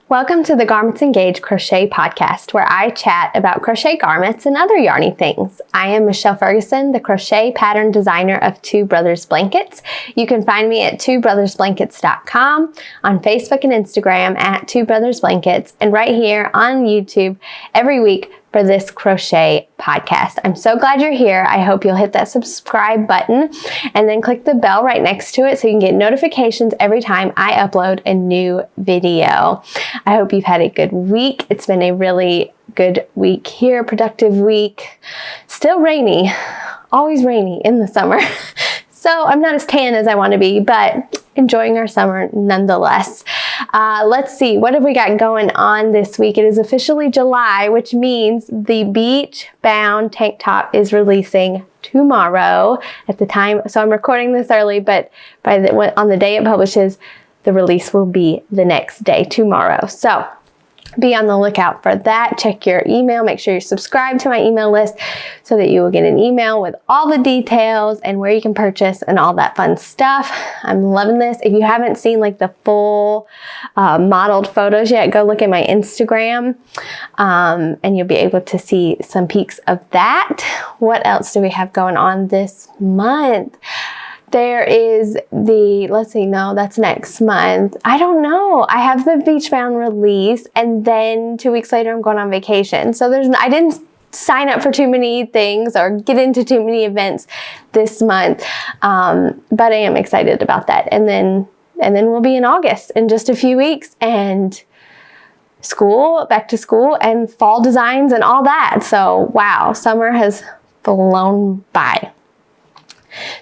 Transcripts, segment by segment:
Welcome to the Garments Engage Crochet podcast, where I chat about crochet garments and other yarny things. I am Michelle Ferguson, the crochet pattern designer of Two Brothers Blankets. You can find me at twobrothersblankets.com, on Facebook and Instagram at Two Brothers Blankets, and right here on YouTube every week for this crochet podcast. I'm so glad you're here. I hope you'll hit that subscribe button and then click the bell right next to it so you can get notifications every time I upload a new video. I hope you've had a good week. It's been a really good week here, productive week. Still rainy, always rainy in the summer. So I'm not as tan as I want to be, but enjoying our summer nonetheless. Let's see, what have we got going on this week? It is officially July, which means the beach bound tank top is releasing tomorrow at the time. So I'm recording this early, but on the day it publishes, the release will be the next day, tomorrow. So be on the lookout for that. Check your email. Make sure you're subscribed to my email list so that you will get an email with all the details and where you can purchase and all that fun stuff. I'm loving this. If you haven't seen like the full modeled photos yet, go look at my Instagram and you'll be able to see some peeks of that. What else do we have going on this month? There is that's next month. I don't know. I have the Beach Bound release, and then 2 weeks later I'm going on vacation. So I didn't sign up for too many things or get into too many events this month. But I am excited about that. And then we'll be in August in just a few weeks, and back to school and fall designs and all that. So wow, summer has flown by.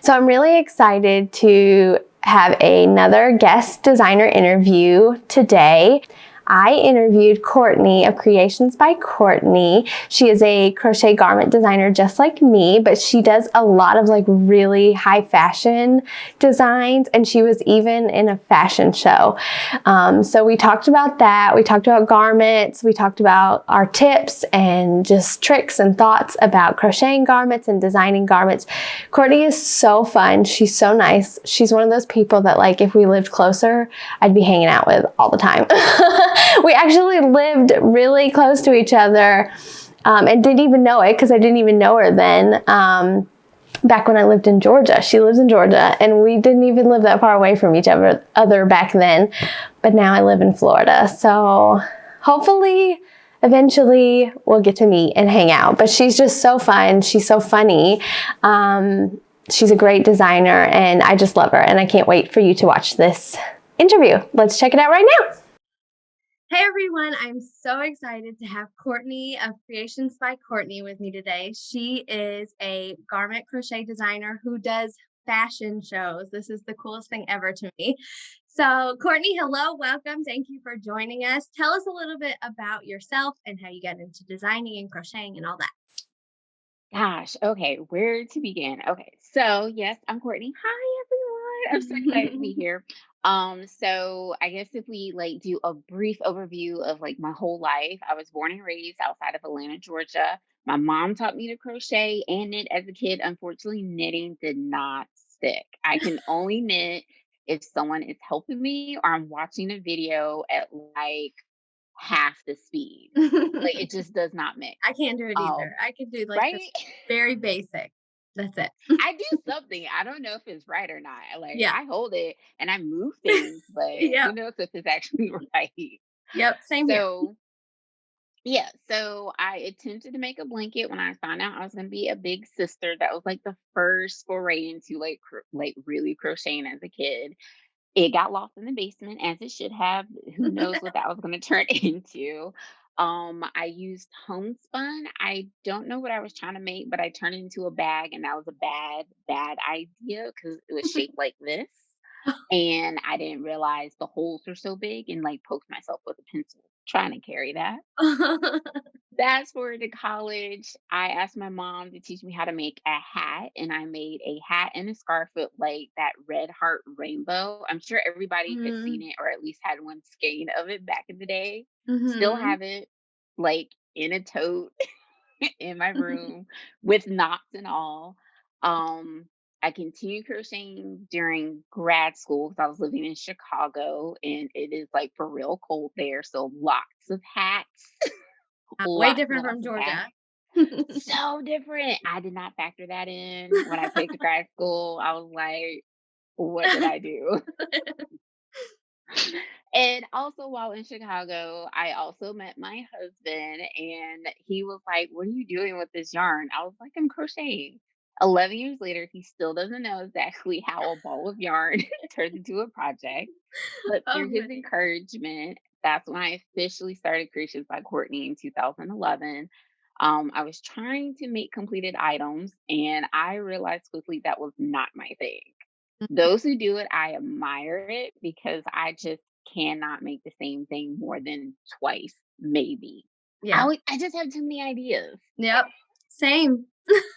So I'm really excited to have another guest designer interview today. I interviewed Courtney of Creations by Courtney. She is a crochet garment designer just like me, but she does a lot of like really high fashion designs, and she was even in a fashion show. So we talked about that. We talked about garments. We talked about our tips and just tricks and thoughts about crocheting garments and designing garments. Courtney is so fun. She's so nice. She's one of those people that like if we lived closer, I'd be hanging out with all the time. We actually lived really close to each other and didn't even know it because I didn't even know her then. Back when I lived in Georgia. She lives in Georgia, and we didn't even live that far away from each other back then. But now I live in Florida. So hopefully, eventually, we'll get to meet and hang out. But she's just so fun. She's so funny. She's a great designer, and I just love her. And I can't wait for you to watch this interview. Let's check it out right now. Hey everyone, I'm so excited to have Courtney of Creations by Courtney with me today. She is a garment crochet designer who does fashion shows. This is the coolest thing ever to me. So Courtney, hello, welcome. Thank you for joining us. Tell us a little bit about yourself and how you got into designing and crocheting and all that. Gosh, okay, where to begin? Okay, so yes, I'm Courtney. Hi everyone. I'm so excited to be here. So I guess if we like do a brief overview of like my whole life, I was born and raised outside of Atlanta, Georgia. My mom taught me to crochet and knit as a kid. Unfortunately, knitting did not stick. I can only knit if someone is helping me or I'm watching a video at like half the speed. Like it just does not mix. I can't do it either. I can do like Right? this very basic. That's it. I do something. I don't know if it's right or not. Like Yeah. I hold it and I move things, but Yeah. who knows if it's actually right. Yep. Same here. So yeah, so I attempted to make a blanket when I found out I was going to be a big sister. That was like the first foray into like really crocheting as a kid. It got lost in the basement as it should have. Who knows what that was going to turn into. I used homespun. I don't know what I was trying to make, but I turned it into a bag, and that was a bad idea because it was shaped like this. And I didn't realize the holes were so big and like poked myself with a pencil trying to carry that. Fast forward to college, I asked my mom to teach me how to make a hat, and I made a hat and a scarf with like that red heart rainbow. I'm sure everybody has seen it or at least had one skein of it back in the day. Still have it like in a tote in my room with knots and all. I continued crocheting during grad school because I was living in Chicago and it is like for real cold there. So lots of hats, Way lots and different from lots of hats. Georgia. So different. I did not factor that in when I picked grad school. I was like, what did I do? And also while in Chicago, I also met my husband and he was like, "What are you doing with this yarn?" I was like, "I'm crocheting." 11 years later, he still doesn't know exactly how a ball of yarn turns into a project. But Oh, through his funny. encouragement, that's when I officially started Creations by Courtney in 2011. I was trying to make completed items, and I realized quickly that was not my thing. Those who do it, I admire it because I just cannot make the same thing more than twice, maybe. Yeah. I just have too many ideas, Yep. Same.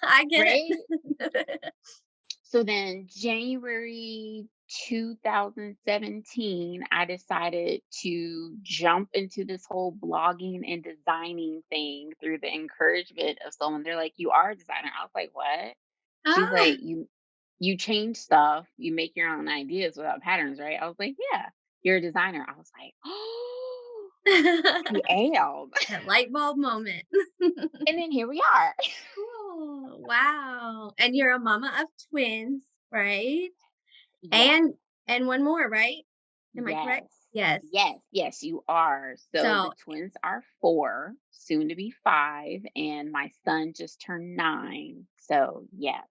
I get right? it. So then January 2017, I decided to jump into this whole blogging and designing thing through the encouragement of someone. They're like, "You are a designer." I was like, "What?" She's Ah. like, "You change stuff, you make your own ideas without patterns, right?" I was like, "Yeah, you're a designer." I was like, "Oh, I am." That light bulb moment. And then here we are. Cool. Wow. And you're a mama of twins, right? Yes. And and one more, right? Am I correct? Yes. Yes. Yes, you are. So the So, twins are 4, soon to be 5, and my son just turned 9. So, yes,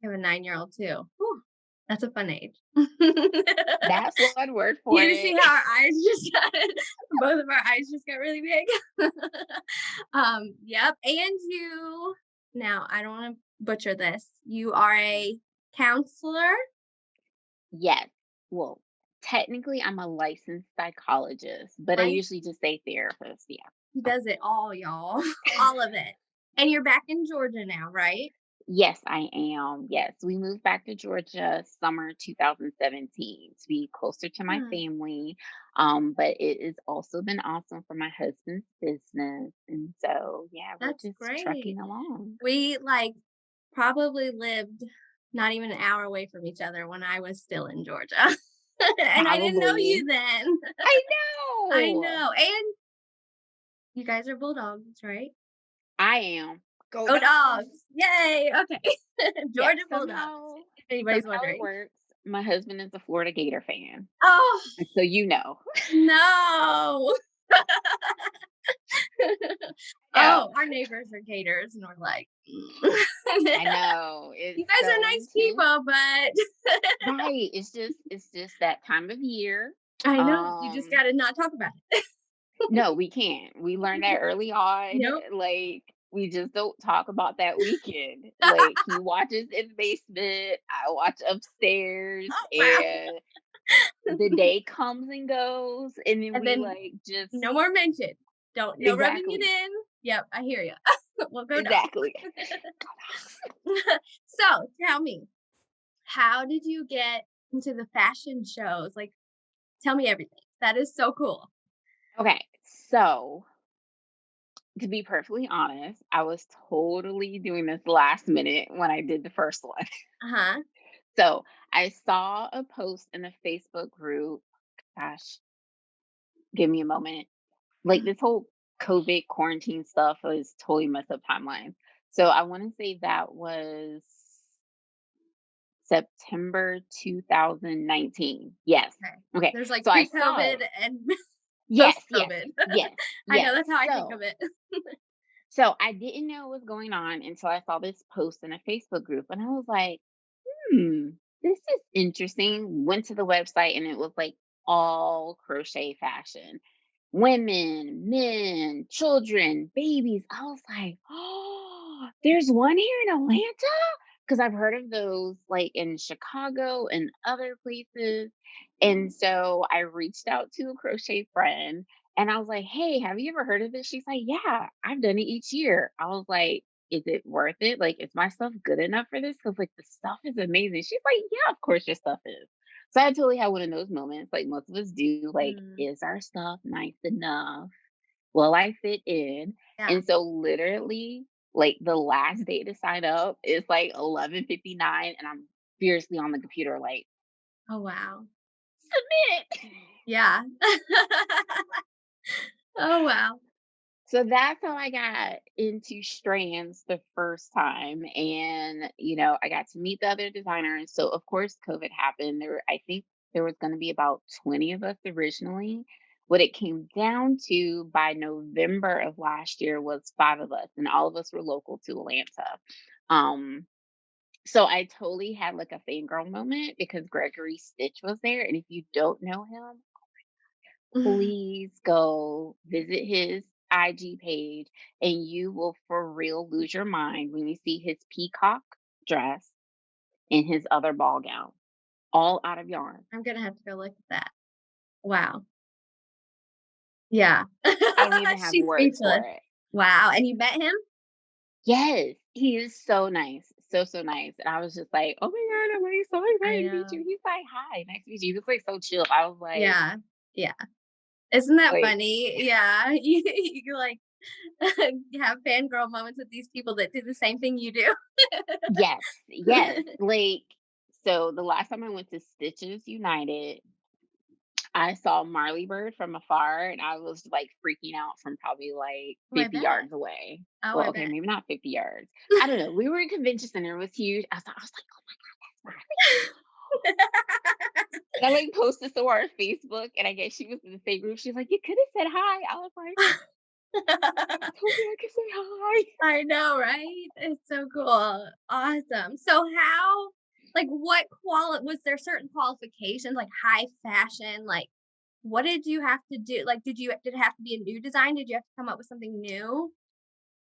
I have a 9-year-old too. Whew, that's a fun age. that's one word for You see it. how our eyes just got both of our eyes just got really big? Yep, and you now, I don't wanna butcher this. You are a counselor, Yes. Well, technically, I'm a licensed psychologist, but I right? usually just say therapist. Yeah. He does it all, y'all, all of it. And you're back in Georgia now, right? Yes, I am. Yes, we moved back to Georgia summer 2017 to be closer to my Hmm, family. But it has also been awesome for my husband's business. And so, yeah, we're that's just great. trucking along. We, like, probably lived not even an hour away from each other when I was still in Georgia, and I didn't know you Probably. then. I I know. know, and you guys are bulldogs, right? I am. Go Go dogs. dogs! Yay, okay. Yes, Georgia Bulldogs, somehow, if anybody's somehow it wondering. works. My husband is a Florida Gator fan. Oh, And so you know. no. No, Oh, our neighbors are gators, and we're like, I know. "You It's guys are so nice intense. people, but" Right. It's just that time of year. I know, you just Um, gotta not talk about it. no, we can't. We learned that early on. Nope. Like, we just don't talk about that weekend. Like, he watches in the basement, I watch upstairs, Oh, wow. and the day comes and goes, and then And we then like just no more mention. Don't no rubbing it exactly, in. Yep, I hear you. We'll go dogs. exactly. So, tell me, how did you get into the fashion shows? Like, tell me everything. That is so cool. Okay, so to be perfectly honest, I was totally doing this last minute when I did the first one. Uh-huh. So I saw a post in a Facebook group. Gosh, give me a moment. Like this whole COVID quarantine stuff was totally messed up timelines. So I want to say that was September 2019. Yes. Okay. Okay. There's, like, So I saw pre-COVID it. and Yes, yes, post-COVID. yes, I know, yes. that's how I think of So it. I didn't know what was going on until I saw this post in a Facebook group and I was like, this is interesting. Went to the website and it was like all crochet fashion. Women, men, children, babies. I was like, oh, there's one here in Atlanta? Because I've heard of those like in Chicago and other places. And so I reached out to a crochet friend and I was like, hey, have you ever heard of this? She's like, yeah, I've done it each year. I was like, is it worth it? Like, is my stuff good enough for this? Because like the stuff is amazing. She's like, yeah, of course your stuff is. So I totally had one of those moments, like most of us do. Like, Mm, is our stuff nice enough? Will I fit in? yeah. And so literally, like the last day to sign up is like 11:59, and I'm fiercely on the computer, like, Oh, wow. submit. Yeah. Oh, wow. So that's how I got into strands the first time. And, I got to meet the other designers. So, of course, COVID happened. I think there was going to be about 20 of us originally. What it came down to by November of last year was five of us, and all of us were local to Atlanta. Um, so I totally had like a fangirl moment because Gregory Stitch was there. And if you don't know him, please go visit his IG page and you will for real lose your mind when you see his peacock dress and his other ball gown, all out of yarn. I'm gonna have to go look at that. Wow. Yeah. I don't even have She's words for speechless. it. Wow, and you met him? Yes, he is so nice. So, so nice. And I was just like, oh my God, I'm like so I excited to meet know. you. He's like, hi, nice to meet you. He was like so chill. I was Yeah. Yeah. Isn't that like, funny? Yeah. You, like, have fangirl moments with these people that do the same thing you do. yes, yes. Like, so the last time I went to Stitches United, I saw Marley Bird from afar and I was like freaking out from probably like Oh, I 50 bet. yards away. Oh, Well, I okay, bet. maybe not 50 yards. I don't know. We were in convention center. It was huge. I was like, oh my God, that's Marley. And I like posted to our Facebook and I guess she was in the same group. She's like, you could have said hi. I was like, I told you I could say hi. I know, right? It's so cool. Awesome. So how like what was there certain qualifications like high fashion? Like what did you have to do? Like did it have to be a new design? Did you have to come up with something new?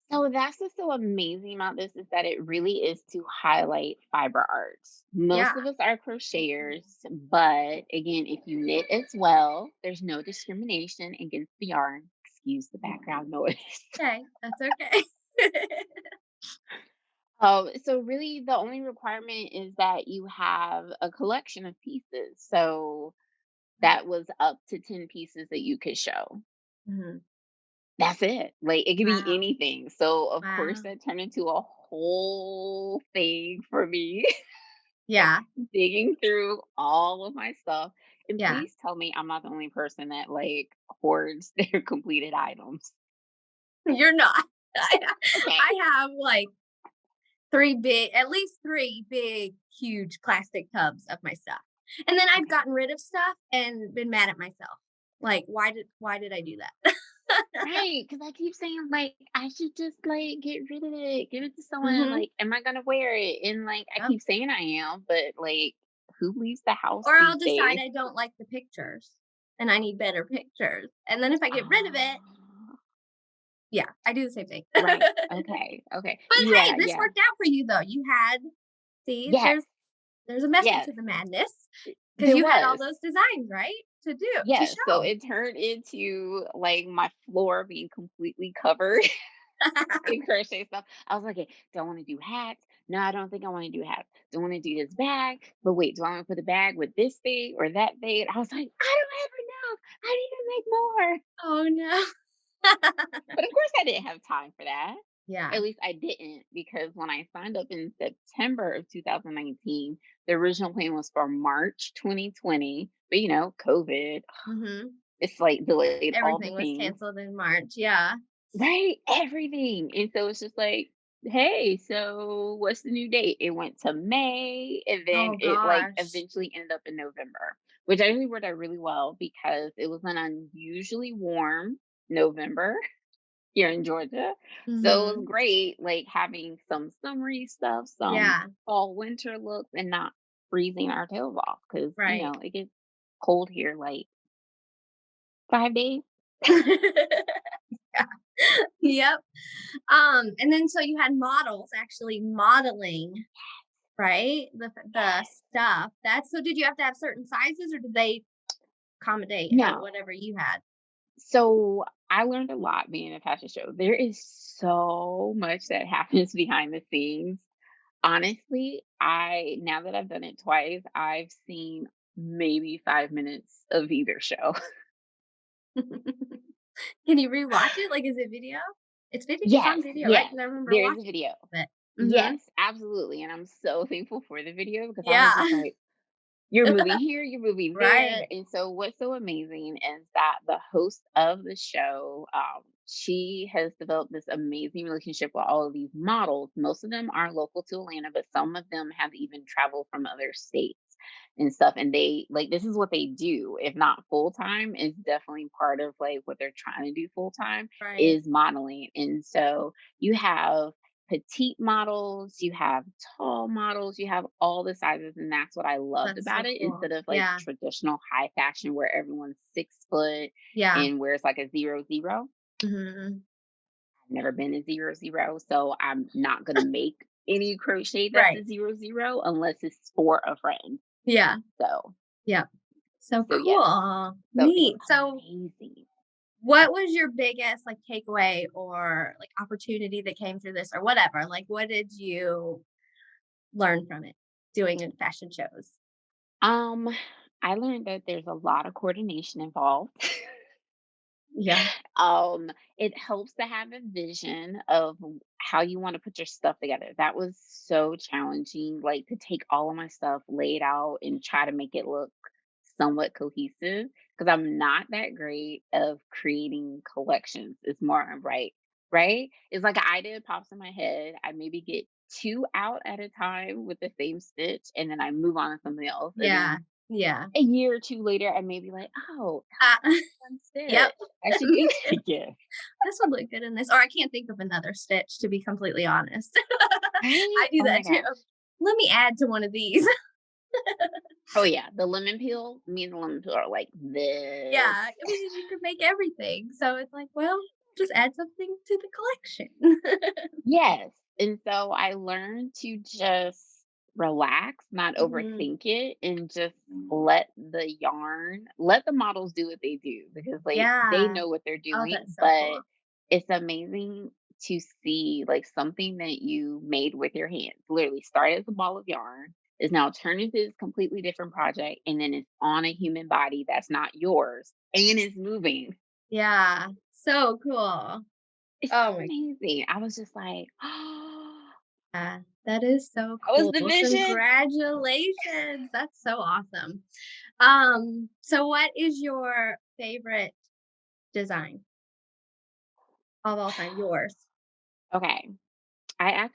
So that's what's so amazing about this is that it really is to highlight fiber arts. Yeah. Most of us are crocheters, but again, if you knit as well, there's no discrimination against the yarn. Excuse the background noise. Okay. That's okay. So really the only requirement is that you have a collection of pieces. So that was up to 10 pieces that you could show. Mhm. That's it. Like, it could be Wow. anything. So, of course, Wow. that turned into a whole thing for me, Yeah. digging through all of my stuff. And Yeah. please tell me I'm not the only person that, like, hoards their completed items. You're not. Okay. I have like at least three big, huge plastic tubs of my stuff. And then I've Okay. gotten rid of stuff and been mad at myself. Like, why did I do that? Right. Because I keep saying, like, I should just, like, get rid of it, give it to someone. Mhm. Like, am I going to wear it? And, like, I Yep. keep saying I am, but, like, who leaves the house Or I'll these decide days? I don't like the pictures and I need better pictures. And then if I get rid of it, Ah, yeah, I do the same thing. right. But Okay. Okay. hey, Yeah. this Yeah. worked out for you though. See, Yes. there's a method Yes. to the madness because There you had all was. those designs, right? To Yes. So show. it turned into like my floor being completely covered in crochet stuff. I was like, okay, do I want to do hats? No, I don't think I want to do hats. Do I want to do this bag? But wait, do I want to put a bag with this thing or that thing? I was like, I don't have enough. I need to make more. Oh no. But of course, I didn't have time for that. Yeah. At least I didn't, because when I signed up in September of 2019, the original plan was for March 2020. But COVID, Mhm. it's like delayed all the Everything was things, canceled in March, yeah. right? Everything. And so it's just like, hey, so what's the new date? It went to May and then Oh it like gosh. eventually ended up in November, which actually worked out really well because it was an unusually warm November here in Georgia. So it was Mhm. great, like having some summery stuff, some Yeah, fall winter looks, and not freezing our tails off because right. it gets cold here like 5 days. Yeah. Yep. And then so you had models actually modeling, right? The Yes. stuff. That's so did you have to have certain sizes or did they accommodate No. whatever you had? So I learned a lot being a fashion show. There is so much that happens behind the scenes. Honestly, I now that I've done it twice, I've seen maybe 5 minutes of either show. Can you rewatch it? Like, is it video? It's Yes, on video, right? yes, Because I remember there is a watching video. it. Mhm. Yes, absolutely, and I'm so thankful for the video because I was Yeah. just like, you're moving here, you're moving there. Right. And so, what's so amazing is that the host of the show, she has developed this amazing relationship with all of these models. Most of them are local to Atlanta, but some of them have even traveled from other states and stuff. And they like this is what they do. If not full time, is definitely part of like what they're trying to do full time Right. is modeling. And so, you have petite models, you have tall models, you have all the sizes, and that's what I loved That's so about it. cool. Instead of like Yeah. traditional high fashion where everyone's 6 foot Yeah. and wears like a 0 0. Mhm. I've never been a 0 0, so I'm not gonna make any crochet that's Right. a 0 0 unless it's for a friend. Yeah. So Yeah. So so yes, cool. so it Neat. was So amazing. what was your biggest, like, takeaway or, like, opportunity that came through this or whatever? Like, what did you learn from it doing in fashion shows? Um, I learned that there's a lot of coordination involved. Yeah. It helps to have a vision of how you want to put your stuff together. That was so challenging, like to take all of my stuff laid out and try to make it look somewhat cohesive because I'm not that great of creating collections. It's more of right? It's like an idea pops in my head. I maybe get two out at a time with the same stitch and then I move on to something else. And Yeah. then Yeah. a year or two later, I may be like, oh, that Uh, was one yep. stitch. I should do that again. This would look good in this, or I can't think of another stitch, to be completely honest. Right? I do Oh my that too. gosh. Let me add to one of these. Oh yeah, the lemon peel. Me and the lemon peel are like Yeah, this. I mean, you could make everything, so it's like, well, just add something to the collection. Yes. And so I learned to just relax, not Mhm. overthink it, and just let the models do what they do because like they Yeah. know what they're Oh, doing. that's so But cool. it's amazing to see like something that you made with your hands, literally started as a ball of yarn, is now turned into this completely different project, and then it's on a human body that's not yours and is moving. Yeah, so cool. It's Oh so my amazing. I was just like, oh, god, that is so that was cool. the vision. Congratulations. That's so awesome. So what is your favorite design of all time? Yours. Okay. I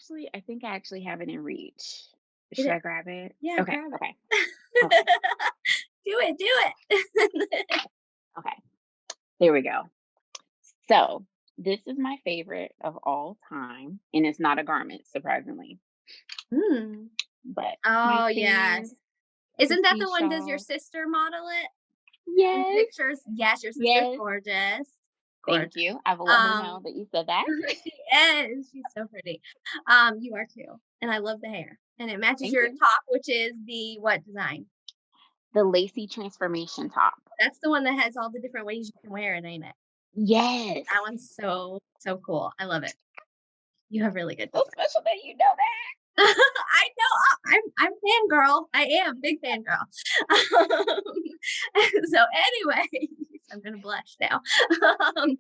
think I actually have it in reach. Get Should it. I grab it? Yeah, Okay. grab Okay. it. Okay. Do it, do it. Okay. There we go. So this is my favorite of all time, and it's not a garment, surprisingly, Mm. but my Oh, favorite yes. Isn't that petite the one does your shawl. sister model it in Yes. pictures? Yes, your sister's Yes. gorgeous. Thank Gorgeous. you. I will let her Um, know that you said that. she is. She's so pretty. You are too. And I love the hair. And it matches Thank your you. top, which is the what design? The lacy transformation top. That's the one that has all the different ways you can wear it, ain't it? Yes. That one's so, so cool. I love it. You have really good So design. special that you know that. I know. I'm fangirl. I am big fangirl. So anyway, I'm gonna blush now. Um,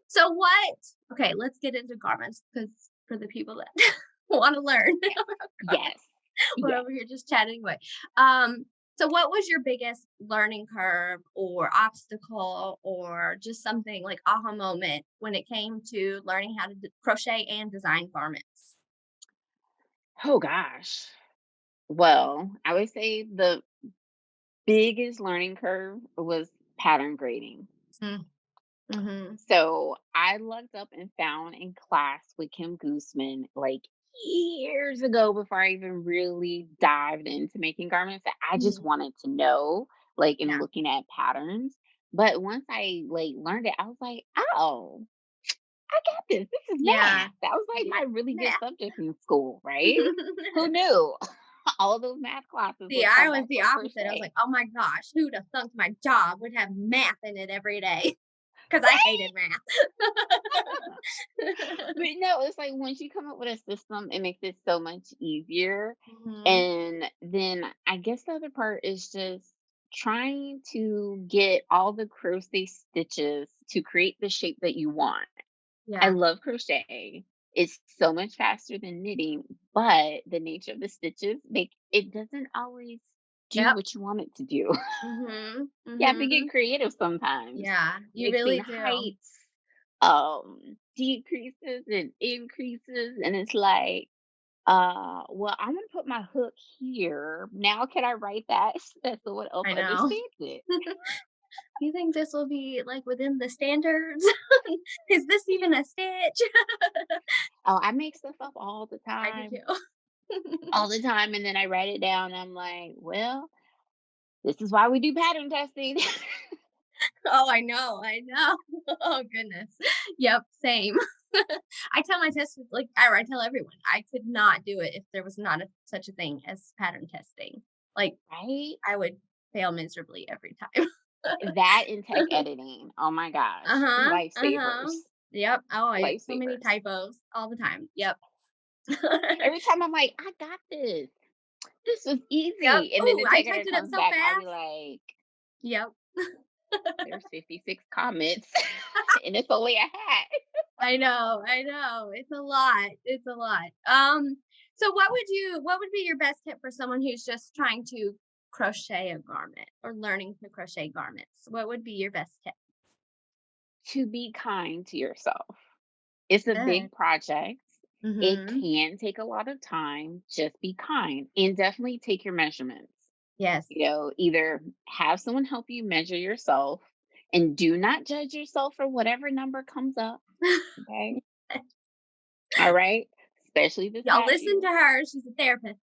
so what? Okay, let's get into garments because for the people that want to learn Yes. about garments, Yes. we're Yes. over here just chatting away. Um, so what was your biggest learning curve or obstacle or just something like aha moment when it came to learning how to crochet and design garments? Oh gosh. Well, I would say the biggest learning curve was pattern grading. Mm, mhm. So I looked up and found in class with Kim Gooseman like years ago before I even really dived into making garments that I just Mhm. wanted to know, like in Yeah. looking at patterns. But once I like learned it, I was like, oh, I got this. This is Yeah. math. That was like Yeah. my really good Nah. subject in school, right? Who knew? All those math classes See, would I come was back the for opposite. I was crochet. like, "Oh my gosh, who'd have thunk my job would have math in it every day?" Because I Right? hated math. But no, it's like once you come up with a system, it makes it so much easier. Mhm. And then I guess the other part is just trying to get all the crochet stitches to create the shape that you want. I Yeah. love crochet. It's so much faster than knitting, but the nature of the stitches make it doesn't always do Yep. what you want it to do. Mhm. You have to Mhm. get creative sometimes, Yeah, you mixing really do. heights, decreases and increases, and it's like, well, I want to put my hook here. Now, can I write that so someone else I know. understands it? You think this will be, like, within the standards? Is this even a stitch? Oh, I make stuff up I do too. all the time, and then I write it down. I'm like, well, this is why we do pattern testing. Oh, I know, I know. Oh, goodness. Yep, same. I tell my testers, like, I tell everyone, I could not do it if there was not such a thing as pattern testing. Like, Right? I would fail miserably every time. That and tech editing. Oh my gosh. Uh-huh, uh-huh. Lifesavers. Yep. Oh, I so many Lifesavers. typos all the time. Yep. Every time I'm like, I got this. This was Yep. easy. And then Oh, the I tech typed editor it up comes so back, I'll be fast. like, Yep. there's 56 comments and it's only a hat. I know, I know. It's a lot. It's a lot. So what would be your best tip for someone who's just trying to crochet a garment or learning to crochet garments? What would be your best tip? To be kind to yourself. It's a Good. big project. It Mhm. can take a lot of time. Just be kind and definitely take your measurements. Yes. Either have someone help you measure yourself and do not judge yourself for whatever number comes up. Okay. All right. Especially this Y'all past listen year. to her. She's a therapist.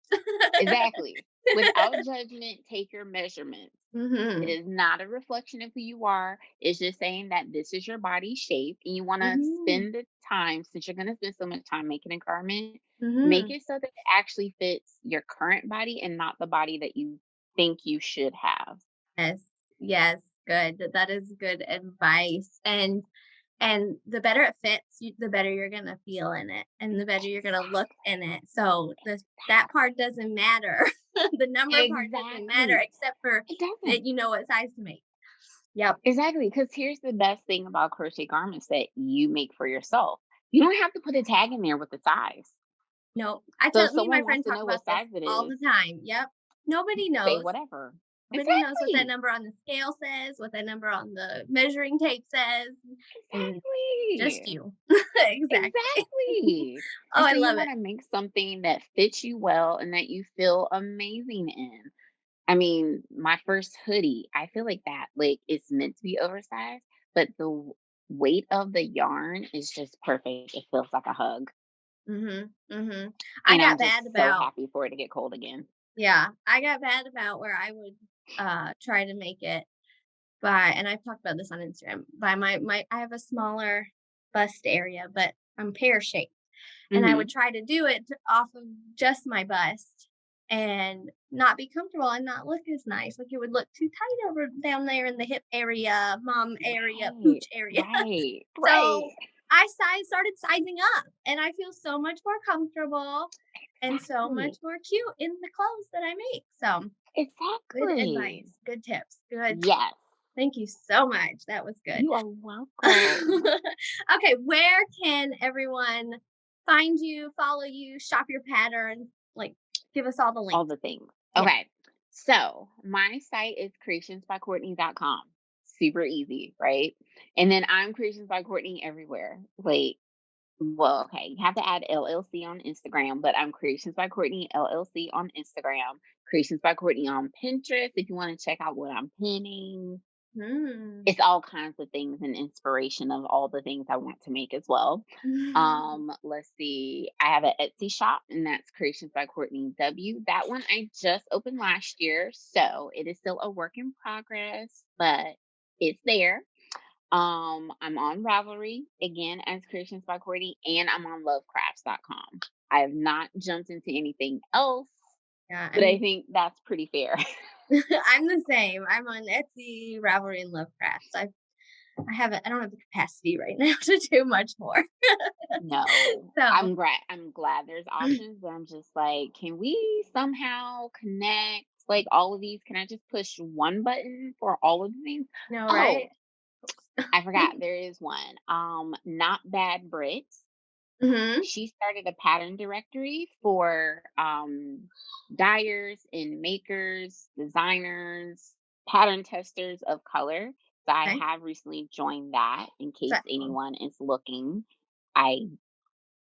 Exactly. Without judgment, take your measurements. It Mhm. is not a reflection of who you are. It's just saying that this is your body shape and you want to Mhm. spend the time, since you're going to spend so much time making a garment, make Mhm. it so that it actually fits your current body and not the body that you think you should have. Yes. Yes. Good. That is good advice. And the better it fits, the better you're gonna feel in it, and the better you're gonna look in it. So that part doesn't matter. The number part doesn't matter, Exactly. except for It doesn't. that you know what size to make. Yep. Exactly. Because here's the best thing about crochet garments that you make for yourself. You don't have to put a tag in there with the size. No, I So if tell me and my someone wants friend to talk know about what this size it all is, the time. Yep. Nobody say knows. whatever. Nobody knows what that Exactly. number on the scale says, what that number on the measuring tape says, and just Exactly. you. Exactly. Exactly. Oh, And I so you love it. want to make something that fits you well and that you feel amazing in. I mean, my first hoodie, I feel like that, like it's meant to be oversized, but the weight of the yarn is just perfect. It feels like a hug. Mhm. Mhm. I And I'm got just bad so about happy for it to get cold again. Yeah, I got bad about where I would, try to make it by and I've talked about this on Instagram, by my I have a smaller bust area, but I'm pear-shaped, and I would Hmm. try to do it off of just my bust and not be comfortable and not look as nice, like, it would look too tight over down there in the hip area, mom area, Right. pooch area. Right. Right. So, started sizing up, and I feel so much more comfortable and so much Exactly. more cute in the clothes that I make. So, good Exactly. advice, good tips, good. Yes. Thank you so much. That was good. You are welcome. Okay, where can everyone find you, follow you, shop your patterns? Like, give us all the All links. the things. Yeah. Okay. So my site is creationsbycourtney.com. Super easy, right? And then I'm Creations by Courtney everywhere. Wait, well, okay. You have to add LLC on Instagram, but I'm Creations by Courtney LLC on Instagram. Creations by Courtney on Pinterest if you want to check out what I'm pinning. Mm. It's all kinds of things and inspiration of all the things I want to make as well. Let's see. I have an Etsy shop, and that's Creations by Courtney W. That one I just opened last year, so it is still a work in progress, but it's there. I'm on Ravelry again as Creations by Courtney, and I'm on lovecrafts.com. I have not jumped into anything else, Yeah, but I think that's pretty fair. I'm the same. I'm on Etsy, Ravelry, and Lovecrafts. I don't have the capacity right now to do much more. No, So, I'm glad there's options, but I'm just like, can we somehow connect like all of these? Can I just push one button for all of the things? no, right? Oh, I forgot there is one. Not Bad Brits. She started a pattern directory for dyers and makers, designers, pattern testers of color. So I Okay. have recently joined that in Is case that cool? anyone is looking. I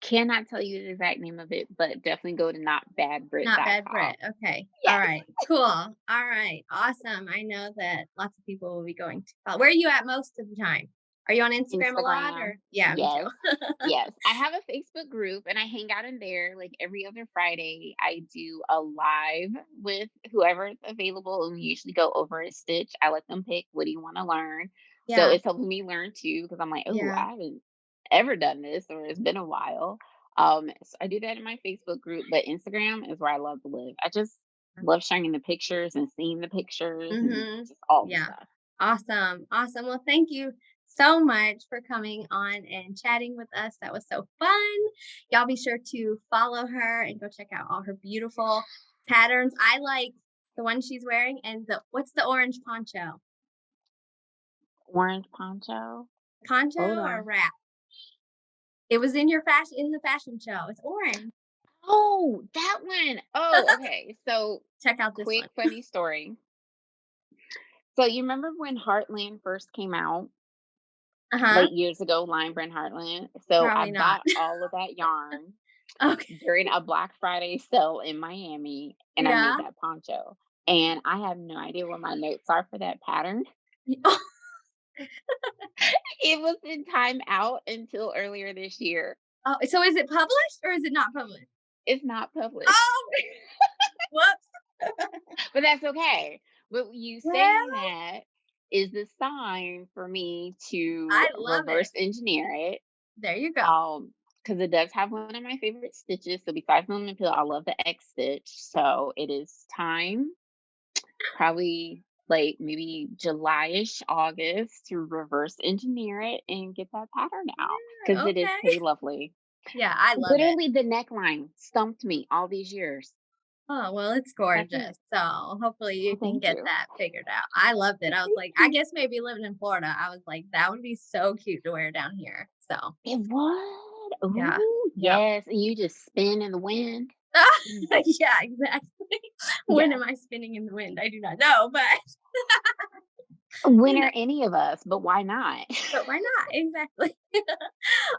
cannot tell you the exact name of it, but definitely go to Not bad notbadbrit.com. Brit. Okay. All Yes, right. Cool. All right. Awesome. I know that lots of people will be going to where are you at most of the time? Are you on Instagram a lot Instagram. or yeah, me Yes. too. Yes. I have a Facebook group and I hang out in there like every other Friday. I do a live with whoever is available and we usually go over a stitch. I let them pick what do you want to learn. So Yeah. it's helping me learn too because I'm like, oh, Yeah. I haven't ever done this or it's been a while. So I do that in my Facebook group, but Instagram is where I love to live. I just love sharing the pictures and seeing the pictures and Mhm. just all the Yeah. stuff. Awesome. Awesome. Well, thank you so much for coming on and chatting with us. That was so fun. Y'all be sure to follow her and go check out all her beautiful patterns. I like the one she's wearing and the what's the orange poncho? Orange poncho. Hold Poncho or on. wrap? It was in your fashion in the fashion show. It's orange. Oh, that one. Oh, okay. So, Check out this one. quick funny story. So, you remember when Heartland first came out, Uh-huh. like years ago, Lion Brand Heartland? So, I Probably not. bought all of that yarn Okay. during a Black Friday sale in Miami, and I Yeah. made that poncho. And I have no idea what my notes are for that pattern. It was in time out until earlier this year. Oh, so is it published or is it not published? It's not published. Oh, whoops. But that's okay. But you saying Well, that is the sign for me to I love it. reverse engineer it. There you go. Because it does have one of my favorite stitches. So besides the lemon peel, I love the X stitch. So it is time, probably like maybe July-ish, August, to reverse engineer it and get that pattern out. Because it is Okay. pretty lovely. Yeah, I love it. Literally, the neckline stumped me all these years. Oh, well, it's That's it. gorgeous. So hopefully you Oh, can thank get you. that figured out. I loved it. I was Thank like, I you. guess maybe living in Florida, I was like, that would be so cute to wear down here. So It would. yeah. Ooh, Yep. yes. And you just spin in the wind. Mm, Yeah, exactly. When yes. am I spinning in the wind? I do not know, but When you know, are any of us? But why not? but why not? Exactly.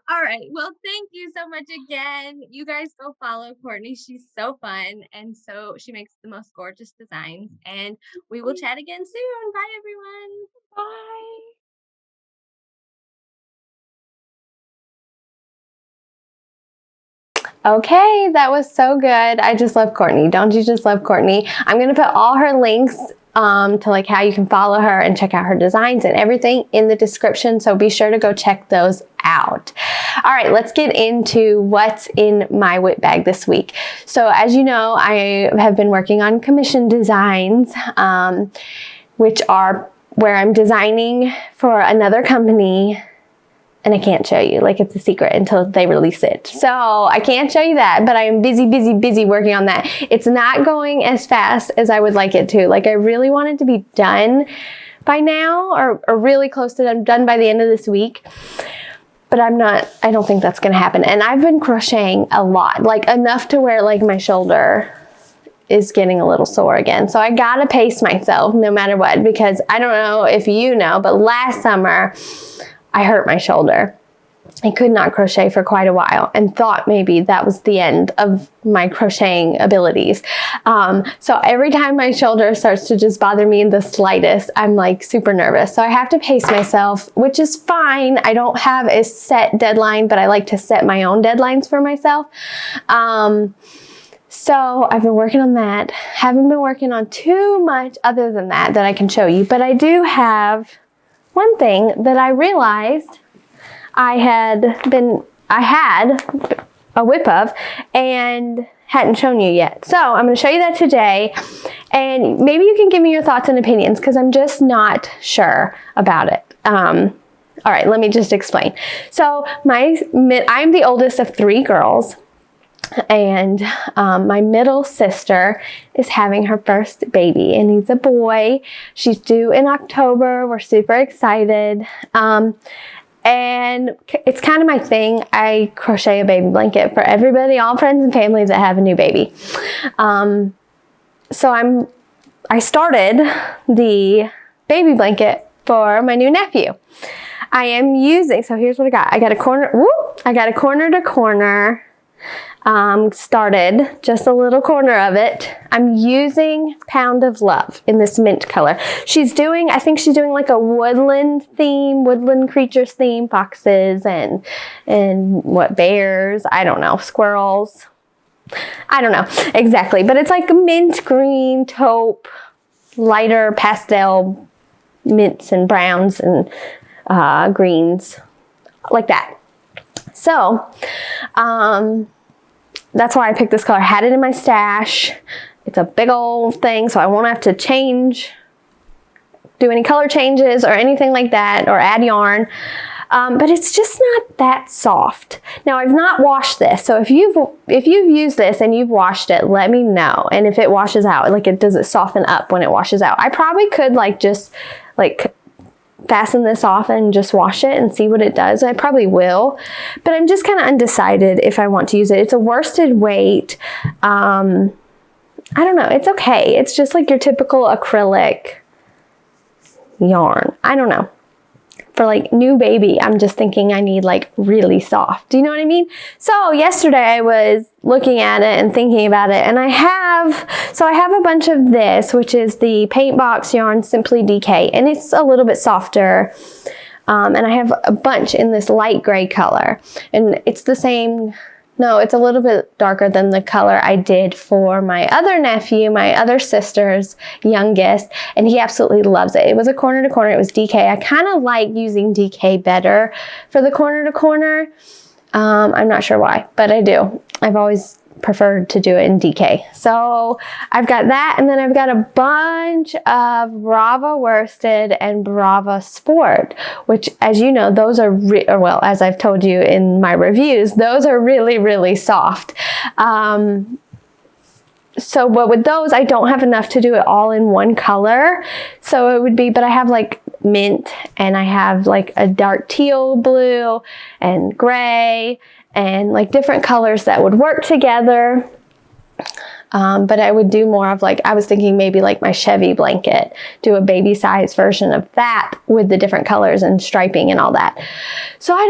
All right. Well, thank you so much again. You guys go follow Courtney. She's so fun. And so she makes the most gorgeous designs. And we will chat again soon. Bye, everyone. Bye. Okay, that was so good. I just love Courtney. Don't you just love Courtney? I'm going to put all her links to like how you can follow her and check out her designs and everything in the description. So be sure to go check those out. All right, let's get into what's in my WIP bag this week. So as you know, I have been working on commission designs, which are where I'm designing for another company. And I can't show you, like it's a secret until they release it. So I can't show you that, but I am busy working on that. It's not going as fast as I would like it to. Like I really want it to be done by now or really close to done by the end of this week. But I don't think that's gonna happen. And I've been crocheting a lot, like enough to where like my shoulder is getting a little sore again. So I gotta pace myself no matter what, because I don't know if you know, but last summer, I hurt my shoulder. I could not crochet for quite a while and thought maybe that was the end of my crocheting abilities. So every time my shoulder starts to just bother me in the slightest, I'm like super nervous. So I have to pace myself, which is fine. I don't have a set deadline, but I like to set my own deadlines for myself. So I've been working on that. Haven't been working on too much other than that I can show you, but I do have one thing that I realized I had a WIP of and hadn't shown you yet. So I'm going to show you that today, and maybe you can give me your thoughts and opinions because I'm just not sure about it. All right, let me just explain. So I'm the oldest of 3 girls. And my middle sister is having her first baby, and he's a boy. She's due in October. We're super excited. And it's kind of my thing. I crochet a baby blanket for everybody, all friends and family that have a new baby. So I started the baby blanket for my new nephew. I am using, so here's what I got. I got a corner to corner, started, just a little corner of it. I'm using Pound of Love in this mint color. I think she's doing like a woodland theme, woodland creatures theme, foxes and what, bears, I don't know, squirrels. I don't know exactly, but it's like a mint green, taupe, lighter pastel mints and browns and greens, like that. So, that's why I picked this color. I had it in my stash. It's a big old thing, so I won't have to do any color changes or anything like that, or add yarn. But it's just not that soft. Now, I've not washed this, so if you've used this and you've washed it, let me know. And if it washes out, does it soften up when it washes out? I probably could just fasten this off and just wash it and see what it does. I probably will, but I'm just kind of undecided if I want to use it. It's a worsted weight. I don't know. It's okay. It's just like your typical acrylic yarn. I don't know. For new baby, I'm just thinking I need really soft. Do you know what I mean? So yesterday I was looking at it and thinking about it, and I have a bunch of this, which is the Paint Box yarn Simply DK, and it's a little bit softer. And I have a bunch in this light gray color, and it's the same. No, it's a little bit darker than the color I did for my other nephew, my other sister's youngest, and he absolutely loves it. It was a corner to corner. It was DK. I kind of like using DK better for the corner to corner. I'm not sure why, but I do. I've always preferred to do it in DK. So I've got that, and then I've got a bunch of Brava Worsted and Brava Sport, which, as you know, those are, well, as I've told you in my reviews, those are really, really soft. But with those, I don't have enough to do it all in one color. So it would be, but I have mint, and I have a dark teal blue and gray, and different colors that would work together. But I would do more of I was thinking maybe my Chevy blanket, do a baby size version of that with the different colors and striping and all that. So I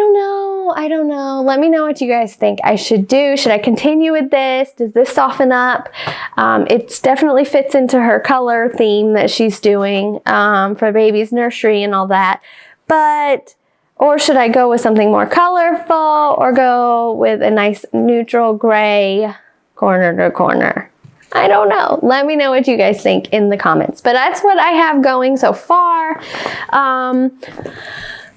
don't know. Let me know what you guys think I should do. Should I continue with this? Does this soften up? It definitely fits into her color theme that she's doing for baby's nursery and all that. Or should I go with something more colorful, or go with a nice neutral gray corner to corner? I don't know. Let me know what you guys think in the comments. But that's what I have going so far.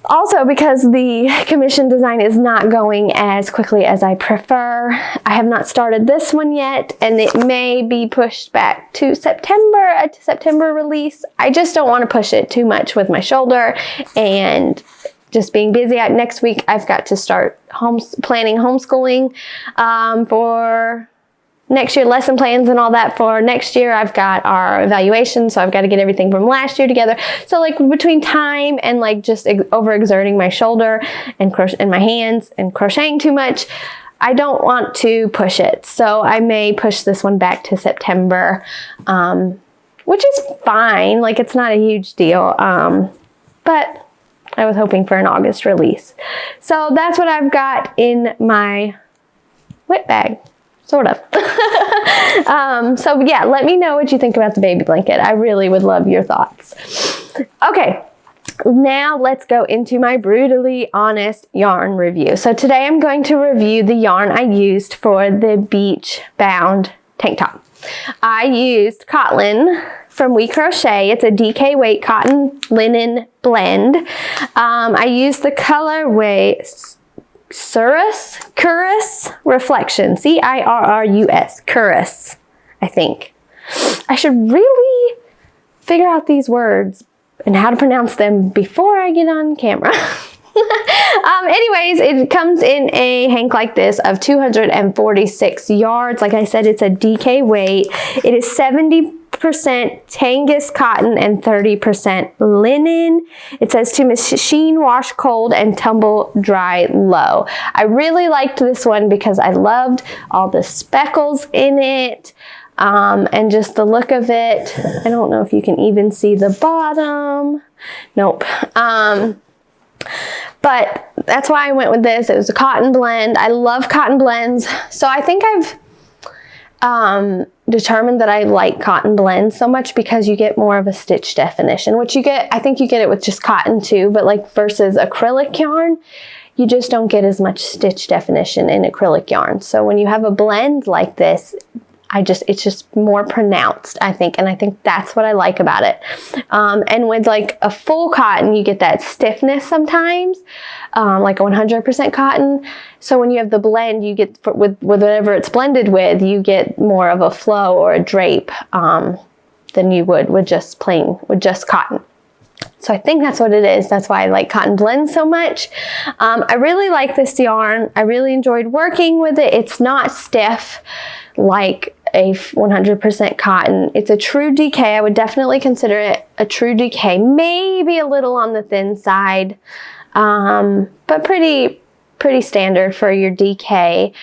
Also, because the commission design is not going as quickly as I prefer, I have not started this one yet, and it may be pushed back to September release. I just don't want to push it too much with my shoulder and just being busy. Next week, I've got to start planning homeschooling for next year, lesson plans and all that for next year. I've got our evaluation, so I've got to get everything from last year together. So between time and just overexerting my shoulder and my hands and crocheting too much, I don't want to push it. So I may push this one back to September, which is fine. It's not a huge deal. But I was hoping for an August release. So that's what I've got in my WIP bag, sort of. So yeah, let me know what you think about the baby blanket. I really would love your thoughts. Okay, now let's go into my brutally honest yarn review. So today I'm going to review the yarn I used for the beach bound tank top. I used CotLin from WeCrochet. It's a DK weight cotton linen blend. I used the colorway Courtney Reflections, C-I-R-R-U-S, Courtney, I think. I should really figure out these words and how to pronounce them before I get on camera. Anyways, it comes in a hank like this of 246 yards. Like I said, it's a DK weight. It is 70% Tangus cotton and 30% linen. It says to machine wash cold and tumble dry low. I really liked this one because I loved all the speckles in it. And just the look of it. I don't know if you can even see the bottom. Nope. But that's why I went with this. It was a cotton blend. I love cotton blends. So I think I've determined that I like cotton blends so much because you get more of a stitch definition, which you get, I think you get it with just cotton too, but like versus acrylic yarn, you just don't get as much stitch definition in acrylic yarn. So when you have a blend like this, it's just more pronounced, I think, and I think that's what I like about it. And with like a full cotton, you get that stiffness sometimes, like a 100% cotton. So when you have the blend, you get, with whatever it's blended with, you get more of a flow or a drape than you would with just cotton. So I think that's what it is. That's why I like cotton blends so much. I really like this yarn. I really enjoyed working with it. It's not stiff like a 100% cotton. It's a true DK. I would definitely consider it a true DK. Maybe a little on the thin side, but pretty standard for your DK.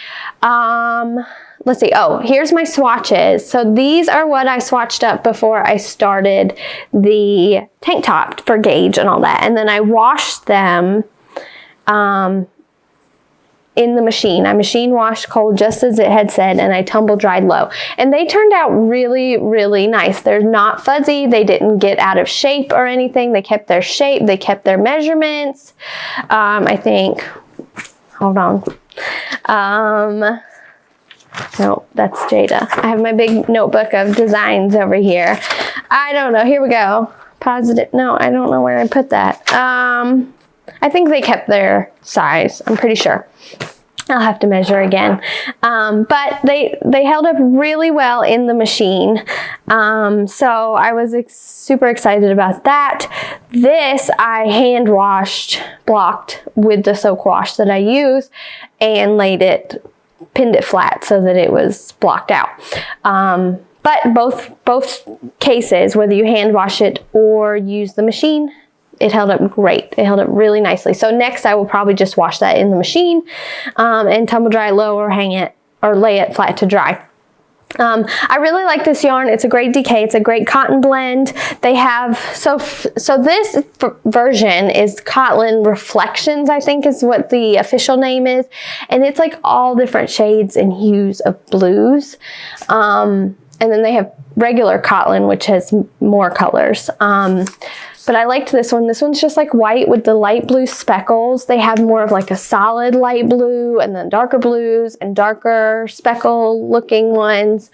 Let's see. Oh, here's my swatches. So these are what I swatched up before I started the tank top for gauge and all that. And then I washed them in the machine. I machine washed cold just as it had said, and I tumble dried low. And they turned out really, really nice. They're not fuzzy. They didn't get out of shape or anything. They kept their shape. They kept their measurements. I think, hold on. No, that's Jada. I have my big notebook of designs over here. I don't know. Here we go. Positive. No, I don't know where I put that. I think they kept their size. I'm pretty sure. I'll have to measure again. But they held up really well in the machine. So I was super excited about that. This I hand washed, blocked with the soak wash that I use, and pinned it flat so that it was blocked out. But both cases, whether you hand wash it or use the machine, it held up great. It held up really nicely. So next I will probably just wash that in the machine and tumble dry low or hang it or lay it flat to dry. I really like this yarn. It's a great DK. It's a great cotton blend. They have, so this version is CotLin Reflections, I think is what the official name is. And it's like all different shades and hues of blues. And then they have regular CotLin, which has more colors. But I liked this one. This one's just like white with the light blue speckles. They have more of like a solid light blue and then darker blues and darker speckle looking ones.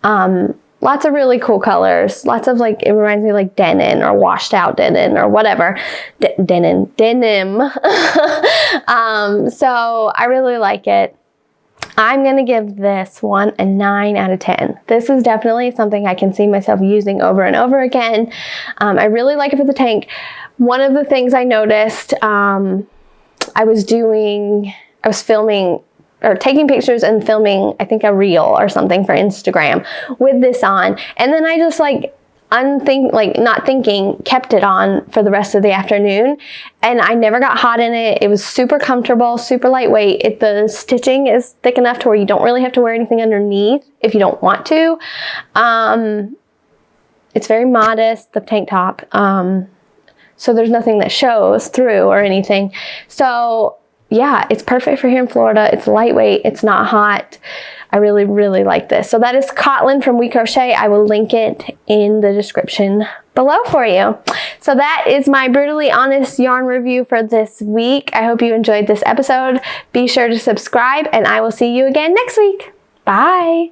Lots of really cool colors. Lots of like, it reminds me of like denim or washed out denim or whatever. Denim. So I really like it. I'm going to give this one a 9 out of 10. This is definitely something I can see myself using over and over again. I really like it for the tank. One of the things I noticed, I was filming or taking pictures and filming, I think a reel or something for Instagram with this on. And then I just not thinking, kept it on for the rest of the afternoon, and I never got hot in it. It was super comfortable, super lightweight. The stitching is thick enough to where you don't really have to wear anything underneath if you don't want to. It's very modest, the tank top, so there's nothing that shows through or anything. So yeah, it's perfect for here in Florida. It's lightweight, it's not hot. I really, really like this. So that is CotLin from WeCrochet. I will link it in the description below for you. So that is my brutally honest yarn review for this week. I hope you enjoyed this episode. Be sure to subscribe, and I will see you again next week. Bye.